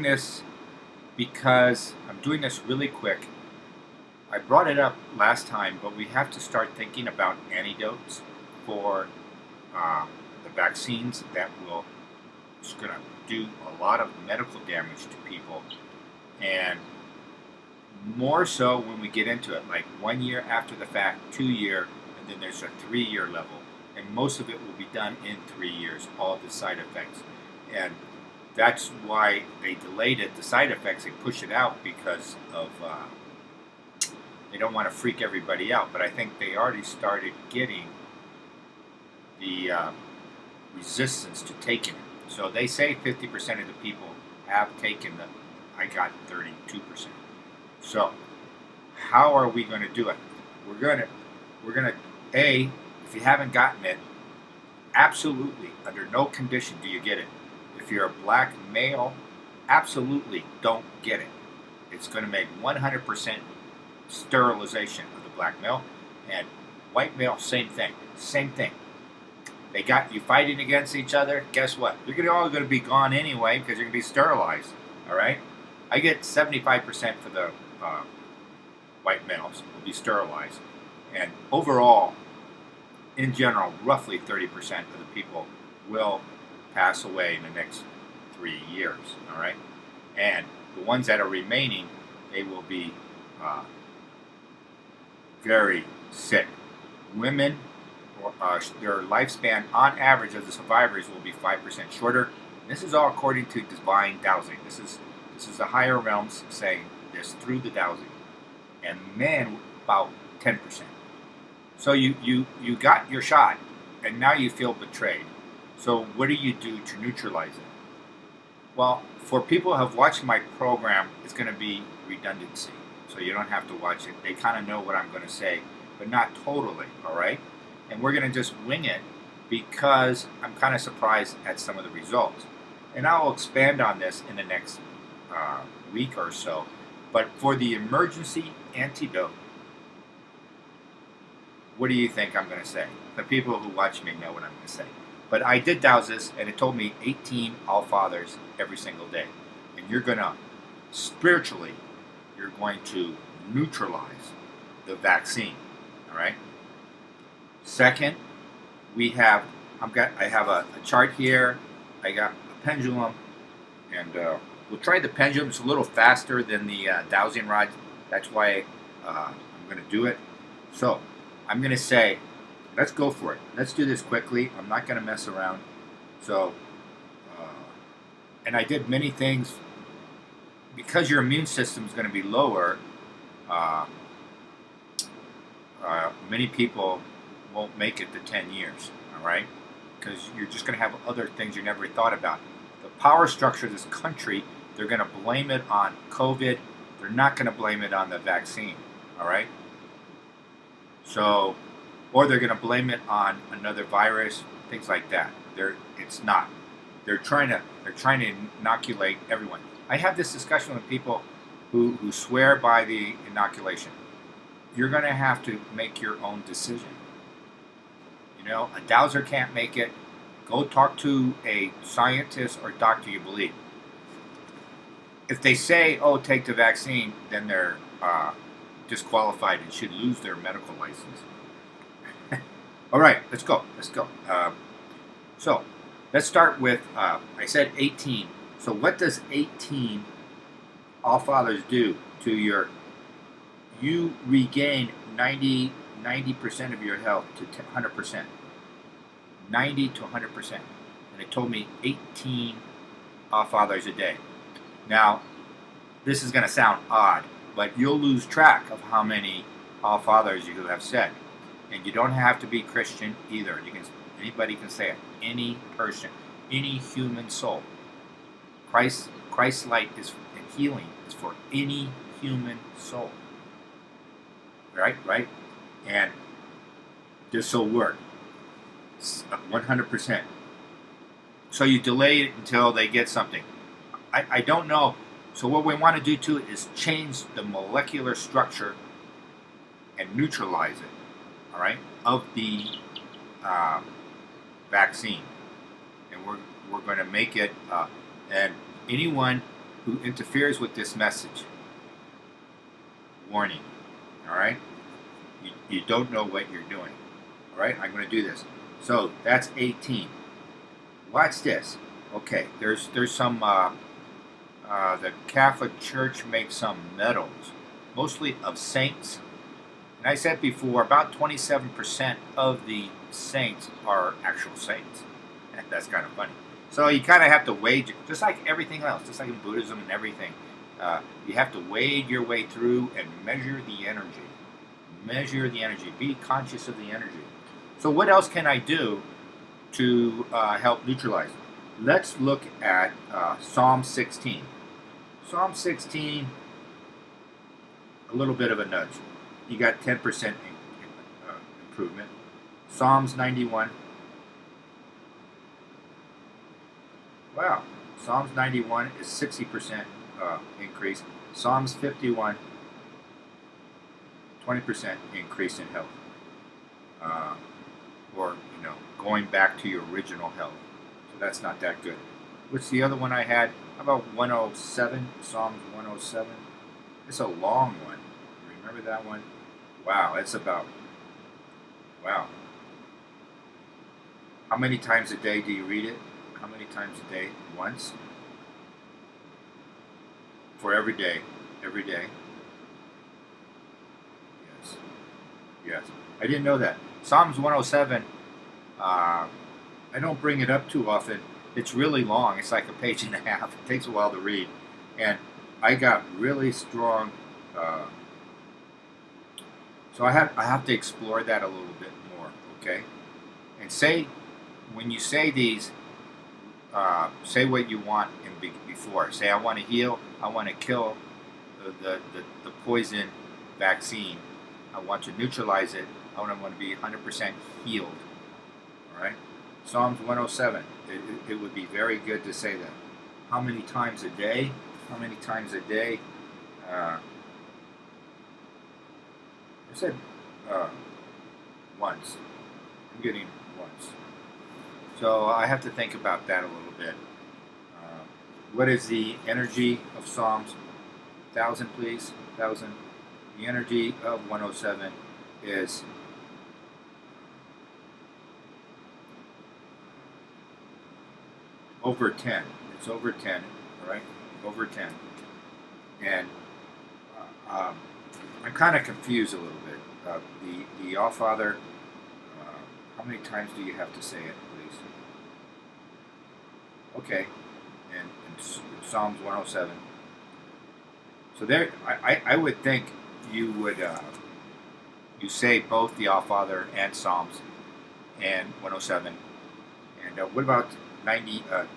this because I'm doing this really quick. I brought it up last time, but we have to start thinking about antidotes for the vaccines that will is going to do a lot of medical damage to people, and more so when we get into it, like 1 year after the fact, 2 year, and then there's a 3 year level, and most of it will be done in 3 years. All the side effects, and that's why they delayed it. The side effects, they push it out because of they don't want to freak everybody out. But I think they already started getting the resistance to taking it. So they say 50% of the people have taken the. I got 32%. So how are we going to do it? We're gonna if you haven't gotten it, absolutely under no condition do you get it. If you're a black male, absolutely don't get it. It's going to make 100% sterilization of the black male, and white male, same thing. Same thing. They got you fighting against each other. Guess what? You're all going to be gone anyway because you're going to be sterilized. All right. I get 75% for the white males will be sterilized, and overall, in general, roughly 30% of the people will pass away in the next 3 years. All right, and the ones that are remaining, they will be very sick. Women, their lifespan on average of the survivors will be 5% shorter. This is all according to divine dowsing. This is the higher realms saying this through the dowsing, and men about 10%. So you got your shot, and now you feel betrayed. So what do you do to neutralize it? Well, for people who have watched my program, it's going to be redundancy. So you don't have to watch it. They kind of know what I'm going to say, but not totally, all right? And we're going to just wing it because I'm kind of surprised at some of the results. And I'll expand on this in the next week or so. But for the emergency antidote, what do you think I'm going to say? The people who watch me know what I'm going to say. But I did douse this, and it told me 18 All Fathers every single day. And you're going to, spiritually, you're going to neutralize the vaccine. All right? Second, I have a chart here. I got a pendulum, and we'll try the pendulum. It's a little faster than the dowsing rod. That's why I'm going to do it. So I'm going to say, let's go for it. Let's do this quickly. I'm not going to mess around. So, and I did many things because your immune system is going to be lower. Many people won't make it to 10 years. All right, because you're just going to have other things you never thought about. The power structure of this country, they're going to blame it on COVID. They're not going to blame it on the vaccine. All right. So, or they're going to blame it on another virus, things like that. It's not. They're trying to inoculate everyone. I have this discussion with people who swear by the inoculation. You're going to have to make your own decision. You know, a dowser can't make it. Go talk to a scientist or doctor you believe. If they say, "Oh, take the vaccine," then they're disqualified and should lose their medical license. All right, let's go. So let's start with, I said 18. So what does 18 All Fathers do to you regain 90% of your health to 100%. 90 to 100%. And it told me 18 All Fathers a day. Now, this is going to sound odd, but you'll lose track of how many All Fathers you have said. And you don't have to be Christian either. Anybody can say it. Any person, any human soul. Christ's light and healing is for any human soul. Right? And this will work. 100%. So you delay it until they get something. I don't know. So what we want to do too is change the molecular structure and neutralize it. All right, of the vaccine, and we're going to make it. And anyone who interferes with this message. Warning. All right? You don't know what you're doing. All right? I'm going to do this. So that's 18. Watch this. Okay, there's some, the Catholic Church makes some medals, mostly of saints. And I said before, about 27% of the saints are actual saints. That's kind of funny. So you kind of have to wade, just like everything else, just like in Buddhism and everything. You have to wade your way through and measure the energy. Measure the energy. Be conscious of the energy. So what else can I do to help neutralize? Let's look at Psalm 16. Psalm 16, a little bit of a nudge. You got 10% improvement. Psalms 91. Wow. Psalms 91 is 60% increase. Psalms 51, 20% increase in health. Or, going back to your original health. So that's not that good. What's the other one I had? How about 107? Psalms 107. It's a long one. Remember that one? Wow, it's about, wow. How many times a day do you read it? How many times a day? Once? For every day. Every day. Yes. Yes. I didn't know that. Psalms 107, I don't bring it up too often. It's really long. It's like a page and a half. It takes a while to read. And I got really strong. So I have to explore that a little bit more, okay? And when you say these, say what you want before. Say, I want to heal. I want to kill the poison vaccine. I want to neutralize it. I want to be 100% healed. All right? Psalms 107. It would be very good to say that. How many times a day? How many times a day? I said once. I'm getting once. So I have to think about that a little bit. What is the energy of Psalms? 1,000, please. 1,000. The energy of 107 is over 10. It's over 10, all right? Over 10. And I'm kind of confused a little bit. The All Father, how many times do you have to say it, please? Okay. And Psalms 107. So there, I would think you would you say both the All Father and Psalms and 107. And what about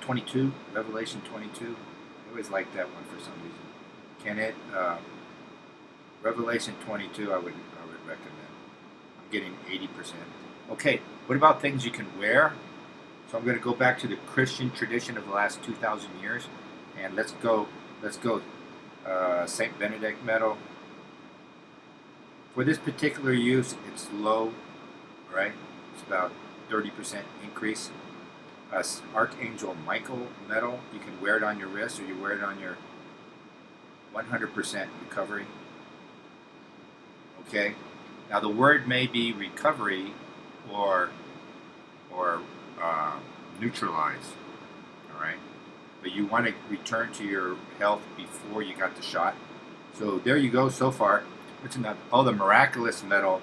22? Revelation 22. I always like that one for some reason. Can it? Revelation 22. I would recommend. I'm getting 80%. Okay. What about things you can wear? So I'm going to go back to the Christian tradition of the last 2,000 years, and let's go. Saint Benedict medal. For this particular use, it's low, right? It's about 30% increase. Archangel Michael medal, you can wear it on your wrist, or you wear it on your 100% recovery. Okay. Now the word may be recovery or neutralize. All right. But you want to return to your health before you got the shot. So there you go so far. What's another? Oh, the Miraculous Medal.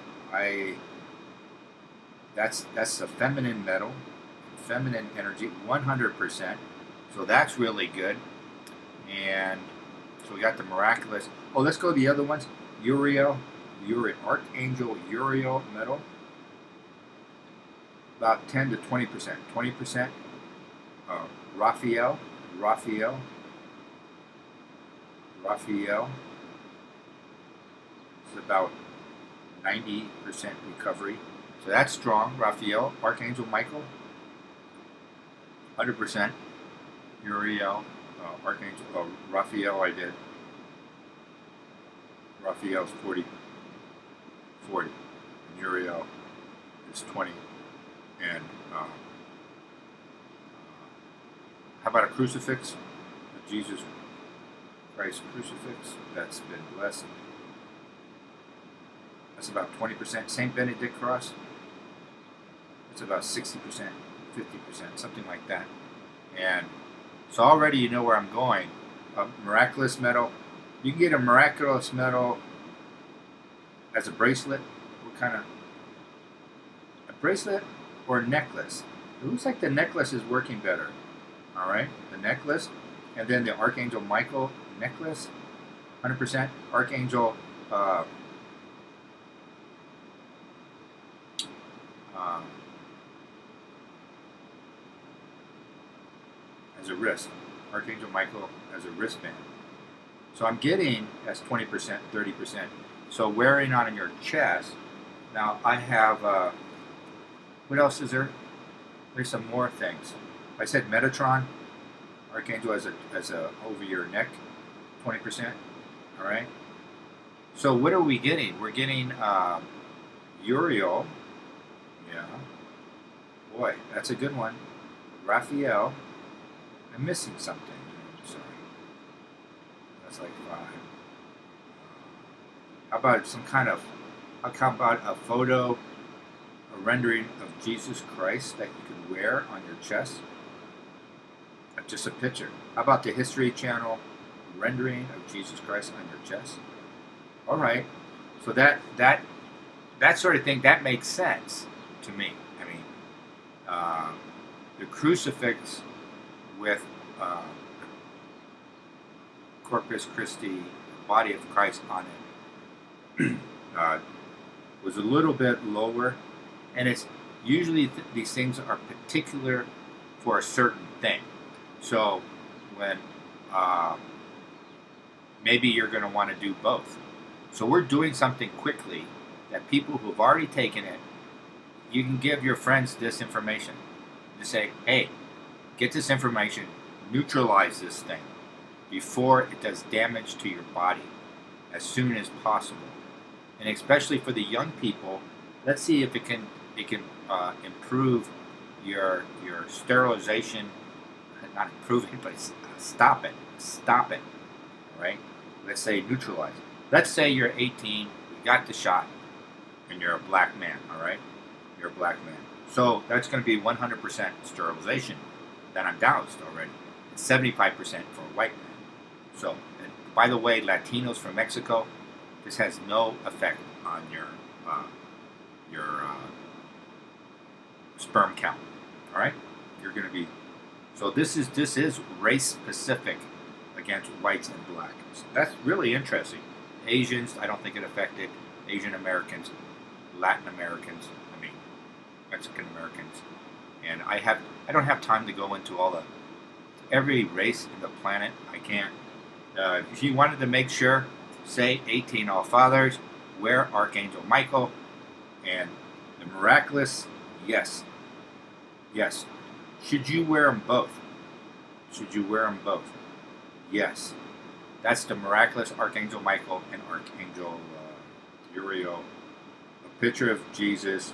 That's the feminine medal, feminine energy, 100%. So that's really good. And so we got the Miraculous. Oh, let's go to the other ones. Archangel Uriel medal. About 10 to 20%. 20%. Raphael is about 90% recovery. So that's strong. Raphael. Archangel Michael, 100%. Uriel, Raphael I did. Raphael's 40. And Uriel is 20. And how about a crucifix? Jesus Christ crucifix. That's been blessed. That's about 20%. St. Benedict cross. It's about 60%, 50%, something like that. And so already you know where I'm going. A Miraculous Medal. You can get a Miraculous Medal as a bracelet. What kind of? A bracelet or a necklace? It looks like the necklace is working better. All right, the necklace, and then the Archangel Michael necklace, 100% Archangel. As a wrist, Archangel Michael as a wristband. So I'm getting that's 20%, 30%. So wearing on your chest. Now I have. What else is there? There's some more things. I said Metatron, Archangel as a over your neck, 20%. All right. So what are we getting? We're getting Uriel. Yeah. Boy, that's a good one. Raphael. I'm missing something. Sorry. That's like 5. How about some kind of? How about a photo, a rendering of Jesus Christ that you can wear on your chest? Just a picture. How about the History Channel rendering of Jesus Christ on your chest? All right. So that sort of thing, that makes sense to me. I mean, the crucifix with Corpus Christi, body of Christ on it, was a little bit lower, and it's usually these things are particular for a certain thing. So when maybe you're going to want to do both. So we're doing something quickly that people who've already taken it, you can give your friends this information. Just say, hey, get this information, neutralize this thing before it does damage to your body as soon as possible. And especially for the young people, let's see if it can improve your sterilization. Not improve it, but stop it. Stop it. All right? Let's say neutralize it. Let's say you're 18, you got the shot, and you're a black man, all right? You're a black man. So that's going to be 100% sterilization that I'm doused already. It's 75% for a white man. So, and by the way, Latinos from Mexico, this has no effect on your sperm count, all right? You're going to be. So this is race specific against whites and blacks. So that's really interesting. Asians, I don't think it affected. Asian Americans, Latin Americans, I mean Mexican Americans, and I don't have time to go into every race in the planet. I can't. If you wanted to make sure, say 18 All Fathers, wear Archangel Michael, and the Miraculous. Yes. Should you wear them both? Should you wear them both? Yes. That's the Miraculous Archangel Michael and Archangel Uriel. A picture of Jesus.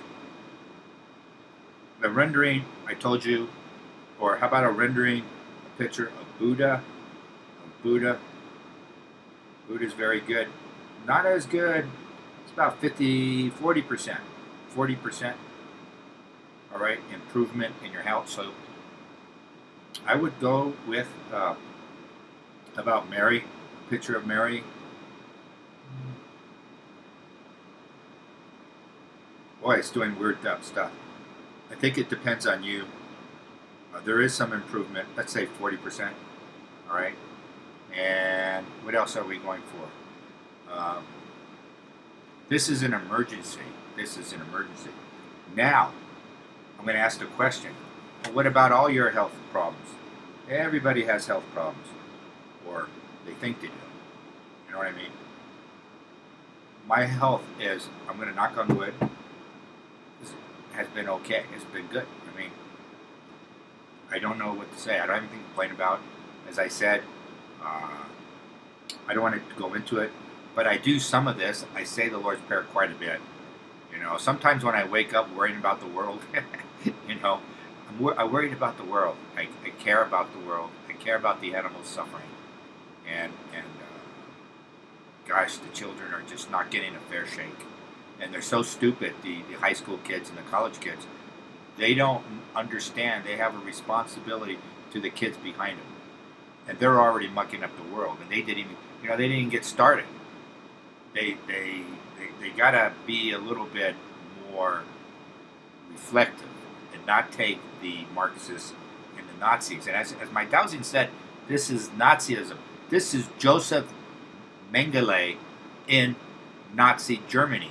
The rendering, I told you, or how about a rendering, a picture of Buddha? Buddha's very good. Not as good. It's about 40%. 40%. All right, improvement in your health. So I would go with about Mary, picture of Mary. Boy, it's doing weird stuff. I think it depends on you. There is some improvement. Let's say 40%. All right. And what else are we going for? This is an emergency. Now, I'm going to ask the question. Well, what about all your health problems? Everybody has health problems. Or they think they do. You know what I mean? My health is, I'm going to knock on wood, has been okay. It's been good. I mean, I don't know what to say. I don't have anything to complain about. As I said, I don't want to go into it, but I do some of this. I say the Lord's Prayer quite a bit. You know, sometimes when I wake up worrying about the world, you know, I'm worried about the world. I care about the world. I care about the animals suffering, and gosh, the children are just not getting a fair shake. And they're so stupid, the high school kids and the college kids. They don't understand they have a responsibility to the kids behind them. And they're already mucking up the world. And they didn't even, they didn't even get started. They gotta be a little bit more reflective and not take the Marxists and the Nazis. And as my Dowsing said, this is Nazism. This is Joseph Mengele in Nazi Germany,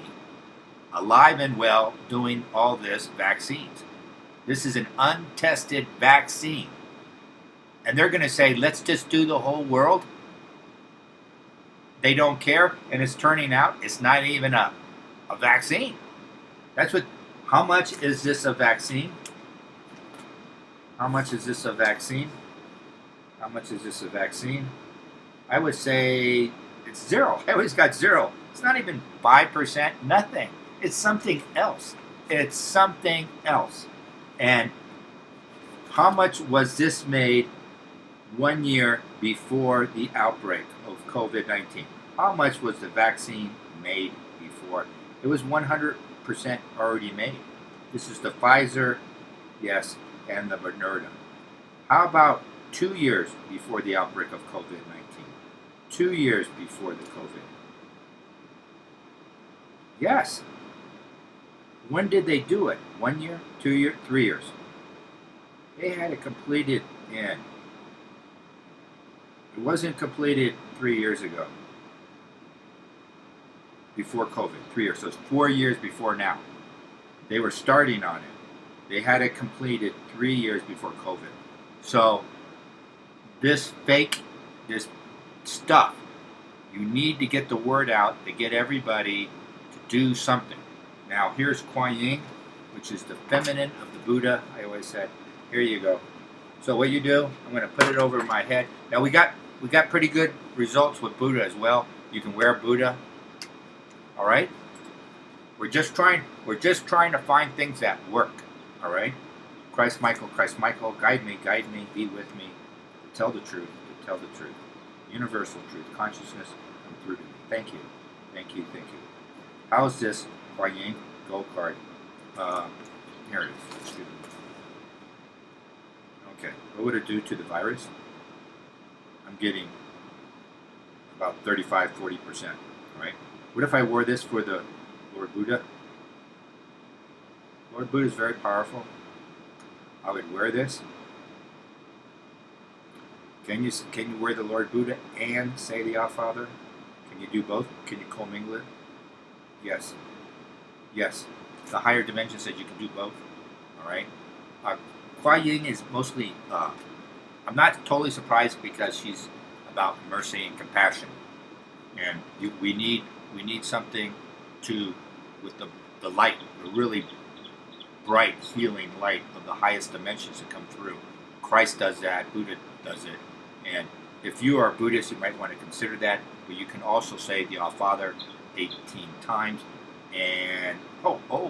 alive and well, doing all this vaccines. This is an untested vaccine. And they're going to say, let's just do the whole world. They don't care, and it's turning out it's not even a vaccine. How much is this a vaccine? How much is this a vaccine? How much is this a vaccine? I would say it's zero. I always got zero. It's not even 5%, nothing. It's something else. It's something else. And how much was this made 1 year before the outbreak of COVID-19? How much was the vaccine made before? It was 100% already made. This is the Pfizer, yes, and the Moderna. How about 2 years before the outbreak of COVID-19? 2 years before the COVID. Yes. When did they do it? 1 year, 2 years, 3 years? They had it completed in. It wasn't completed 3 years ago. Before COVID, 3 years. So it's 4 years before now. They were starting on it. They had it completed 3 years before COVID. So this stuff, you need to get the word out to get everybody to do something. Now here's Kuan Yin, which is the feminine of the Buddha. I always said, here you go. So what you do, I'm going to put it over my head. Now we got pretty good results with Buddha as well. You can wear Buddha. All right? We're just trying to find things that work. All right? Christ Michael, guide me, be with me, tell the truth, universal truth, consciousness, come through to me. Thank you. How is this Kuan Yin gold card? Here it is. Okay, what would it do to the virus? I'm getting about 35-40%. All right. What if I wore this for the Lord Buddha? Lord Buddha is very powerful. I would wear this. Can you wear the Lord Buddha and say the Our Father? Can you do both? Can you commingle it? Yes. The higher dimension said you can do both. All right. Kuan Yin is mostly. I'm not totally surprised because she's about mercy and compassion, and we need something with the light, the really bright, healing light of the highest dimensions to come through. Christ does that. Buddha does it. And if you are a Buddhist, you might want to consider that. But you can also say the Our Father 18 times. And,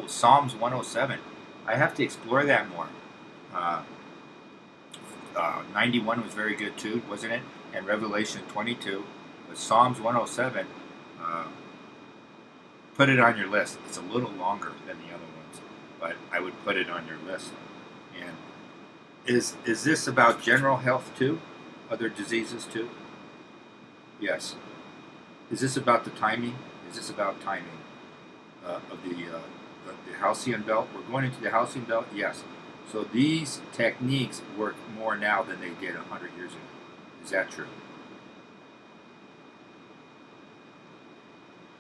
Psalms 107. I have to explore that more. 91 was very good too, wasn't it? And Revelation 22. But Psalms 107, put it on your list. It's a little longer than the other ones, but I would put it on your list. And is this about general health too? Other diseases too? Yes. Is this about the timing? Is this about timing of the Halcyon belt? We're going into the Halcyon belt? Yes. So these techniques work more now than they did 100 years ago. Is that true?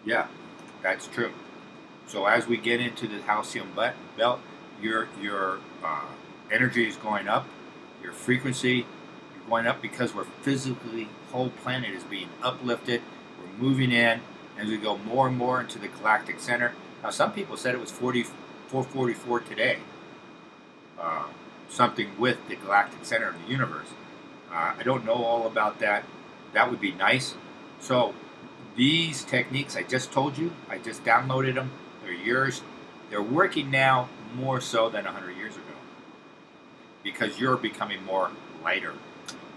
Yeah, that's true. So as we get into the Halcyon belt, your energy is going up, your frequency is going up because we're physically, whole planet is being uplifted. We're moving in as we go more and more into the galactic center. Now, some people said it was 444 today. Something with the galactic center of the universe. I don't know all about that. That would be nice. So these techniques I just told you, I just downloaded them. They're yours. They're working now more so than 100 years ago because you're becoming more lighter.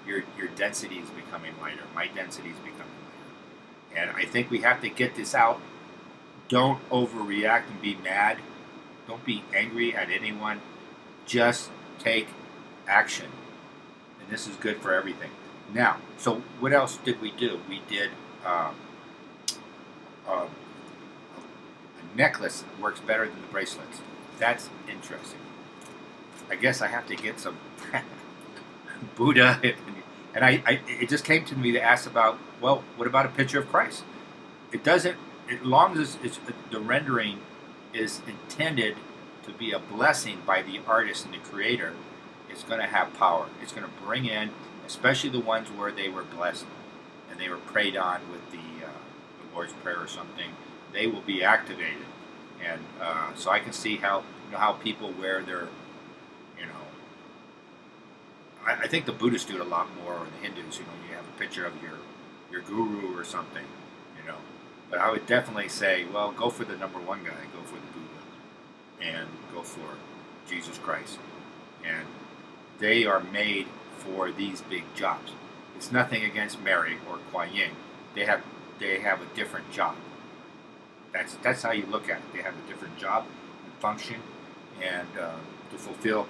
Your density is becoming lighter. My density is becoming lighter. And I think we have to get this out. Don't overreact and be mad. Don't be angry at anyone. Just take action. And this is good for everything. Now, so what else did we do? We did a necklace that works better than the bracelets. That's interesting. I guess I have to get some Buddha. And it just came to me to ask about, well, what about a picture of Christ? It doesn't, as long as the rendering is intended to be a blessing by the artist and the creator, it's going to have power. It's going to bring in, especially the ones where they were blessed and they were prayed on with the Lord's Prayer or something. They will be activated, and so I can see how how people wear their, I think the Buddhists do it a lot more, or the Hindus. You have a picture of your guru or something, But I would definitely say, well, go for the number one guy, go for the Buddha, and go for Jesus Christ. And they are made for these big jobs. It's nothing against Mary or Kuan Yin. They have a different job. That's how you look at it. They have a different job and function and to fulfill.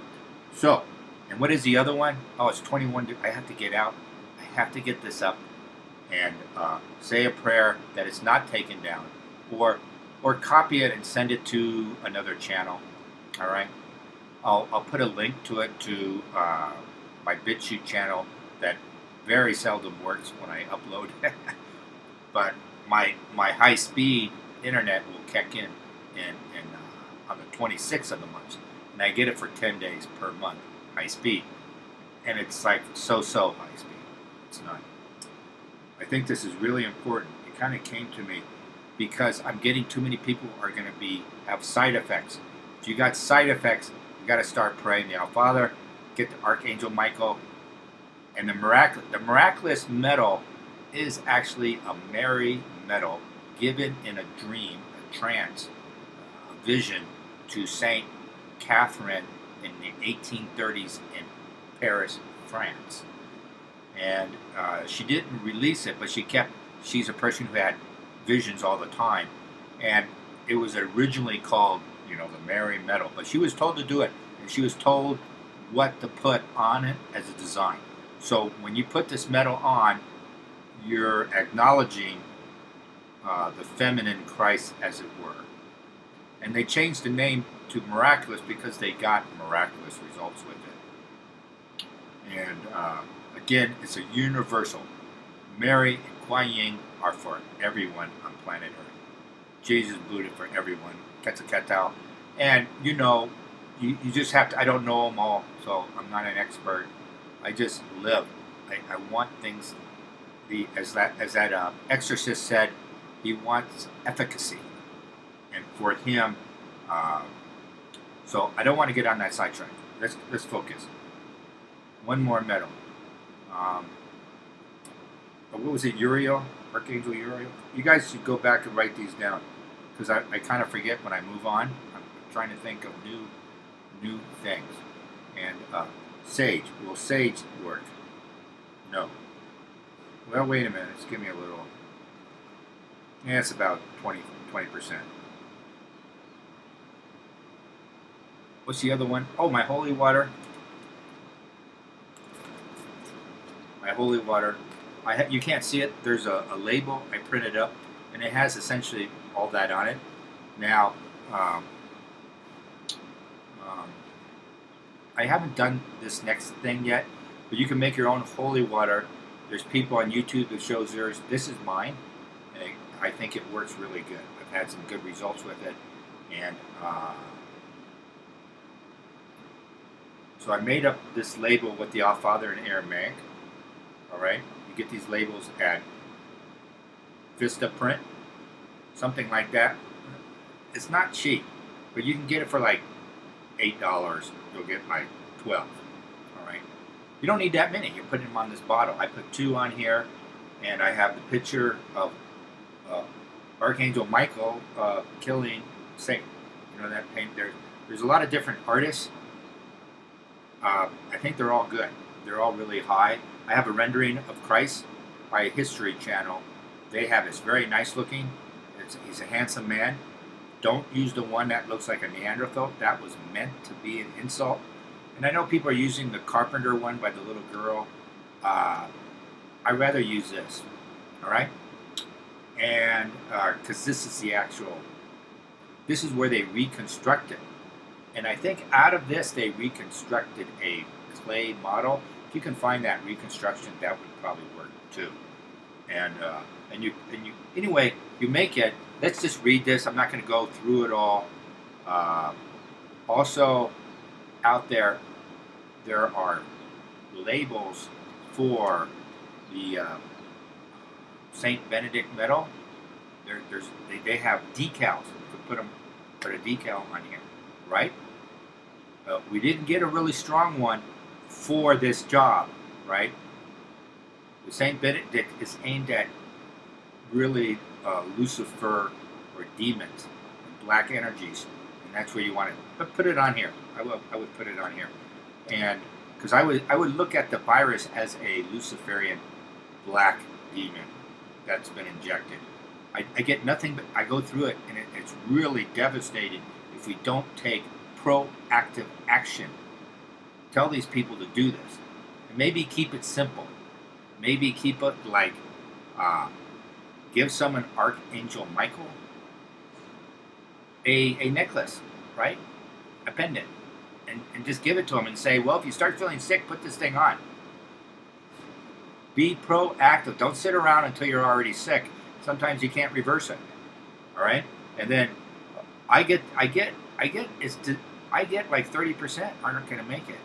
So, and what is the other one? Oh, it's 21. I have to get out. I have to get this up and say a prayer that it's not taken down, or copy it and send it to another channel. All right. I'll put a link to it to my BitChute channel that very seldom works when I upload, but my high speed internet will kick in on the 26th of the month, and I get it for 10 days per month, high speed, and it's like so high speed. It's not. I think this is really important. It kind of came to me because I'm getting too many people are going to have side effects. If you got side effects, you got to start praying the Our Father, get the Archangel Michael, and the Miraculous Medal is actually a Mary medal given in a dream, a trance, a vision to Saint Catherine in the 1830s in Paris, France. And she didn't release it, but she's a person who had visions all the time. And it was originally called, the Mary Medal, but she was told to do it, and she was told what to put on it as a design. So when you put this medal on, you're acknowledging the feminine Christ, as it were. And they changed the name to Miraculous because they got miraculous results with it. And again, it's a universal. Mary and Kuan Yin are for everyone on planet Earth. Jesus, Buddha for everyone. Quetzalcoatl. And you just have to, I don't know them all, so I'm not an expert. I just live. I want things, as that exorcist said, he wants efficacy. And for him, so I don't want to get on that sidetrack. Let's focus. One more medal. What was it, Uriel? Archangel Uriel? You guys should go back and write these down, because I kind of forget when I move on. I'm trying to think of new things. And sage. Will sage work? No. Well, wait a minute. Just give me a little. Yeah, it's about 20%. What's the other one? Oh, my holy water. My holy water. You can't see it. There's a label I printed up, and it has essentially all that on it. Now, I haven't done this next thing yet, but you can make your own holy water. There's people on YouTube that shows theirs. This is mine, and I think it works really good. I've had some good results with it, and so I made up this label with the Our Father in Aramaic. All right, you get these labels at Vista Print, something like that. It's not cheap, but you can get it for like $8. You'll get like 12. All right, you don't need that many. You're putting them on this bottle. I put 2 on here, and I have the picture of Archangel Michael killing Satan. That paint. There's a lot of different artists. I think they're all good. They're all really high. I have a rendering of Christ by a History channel they have is very nice looking. He's a handsome man. Don't use the one that looks like a Neanderthal. That was meant to be an insult. And I know people are using the carpenter one by the little girl. I'd rather use this. All right? And because this is the actual, this is where they reconstruct it. And I think out of this they reconstructed a clay model. If you can find that reconstruction, that would probably work too. And you anyway, you make it. Let's just read this. I'm not going to go through it all. Also, out there are labels for the Saint Benedict medal. They have decals. You could put a decal on here, right? We didn't get a really strong one for this job, right? The Saint Benedict is aimed at really Lucifer or demons, black energies, and that's where you want it. But put it on here. I would put it on here, and because I would look at the virus as a Luciferian black demon that's been injected. I get nothing but I go through it, and it's really devastating if we don't take proactive action. Tell these people to do this, and maybe keep it simple. Maybe keep it like give someone Archangel Michael a necklace, right? A pendant, and just give it to them and say, well, if you start feeling sick, put this thing on. Be proactive. Don't sit around until you're already sick. Sometimes you can't reverse it. All right, and then I get like 30% aren't going to make it.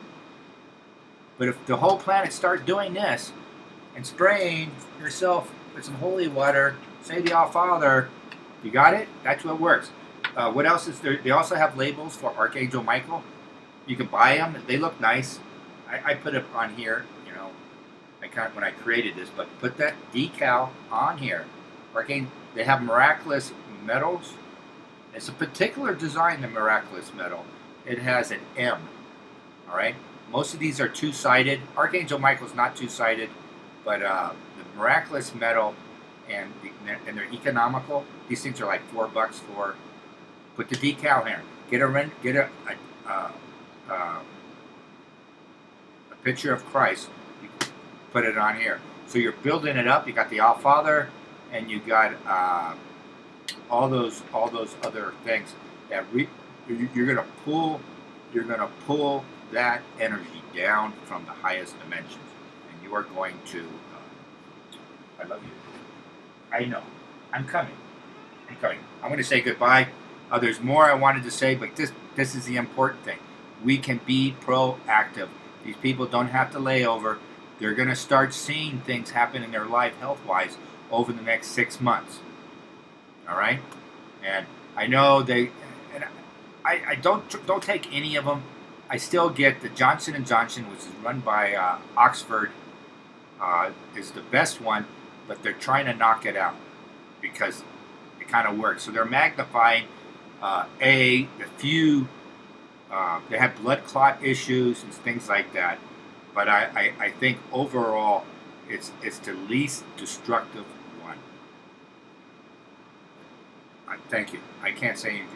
But if the whole planet starts doing this and spraying yourself with some holy water, say the All Father, you got it? That's what works. What else is there? They also have labels for Archangel Michael. You can buy them. They look nice. I put it on here, you know, when I created this, but put that decal on here. They have Miraculous Medals. It's a particular design, the Miraculous Medal. It has an M, all right? Most of these are two-sided. Archangel Michael's not two-sided, but the Miraculous Medal and they're economical. These things are like $4 for. Put the decal here. Get a picture of Christ. You put it on here. So you're building it up. You got the All Father, and you got all those other things that you're gonna pull that energy down from the highest dimensions, and you are going to. I love you. I know. I'm coming. I'm going to say goodbye. There's more I wanted to say, but this is the important thing. We can be proactive. These people don't have to lay over. They're going to start seeing things happen in their life health-wise over the next 6 months. All right? And I know I don't take any of them. I still get the Johnson & Johnson, which is run by Oxford, is the best one, but they're trying to knock it out because it kind of works. So they're magnifying the few, they have blood clot issues and things like that. But I think overall it's the least destructive one. Thank you. I can't say anything.